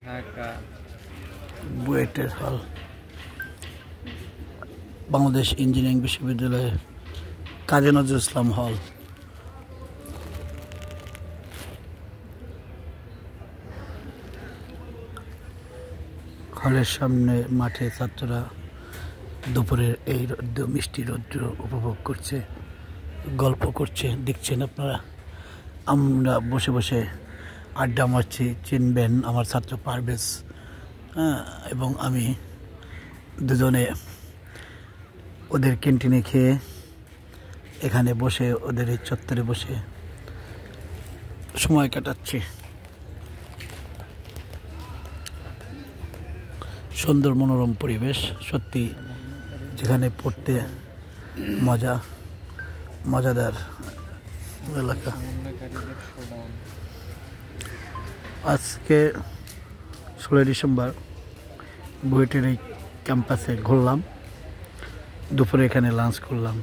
ঢাকা বুয়েটের হল, বাংলাদেশ ইঞ্জিনিয়ারিং বিশ্ববিদ্যালয়ে কাজী নজরুল ইসলাম হল। হলের সামনে মাঠে ছাত্ররা দুপুরের এই মিষ্টি রৌদ্র উপভোগ করছে, গল্প করছে। দেখছেন আপনারা, আমরা বসে বসে আড্ডা মারছি। চিনবেন আমার ছাত্র পারভেজ এবং আমি দুজনে ওদের ক্যান্টিনে খেয়ে এখানে বসে ওদের এই চত্বরে বসে সময় কাটাচ্ছি। সুন্দর মনোরম পরিবেশ, সত্যি যেখানে পড়তে মজাদার এলাকা। আজকে 16 ডিসেম্বর বুয়েটের এই ক্যাম্পাসে ঘুরলাম, দুপুরে এখানে লাঞ্চ করলাম।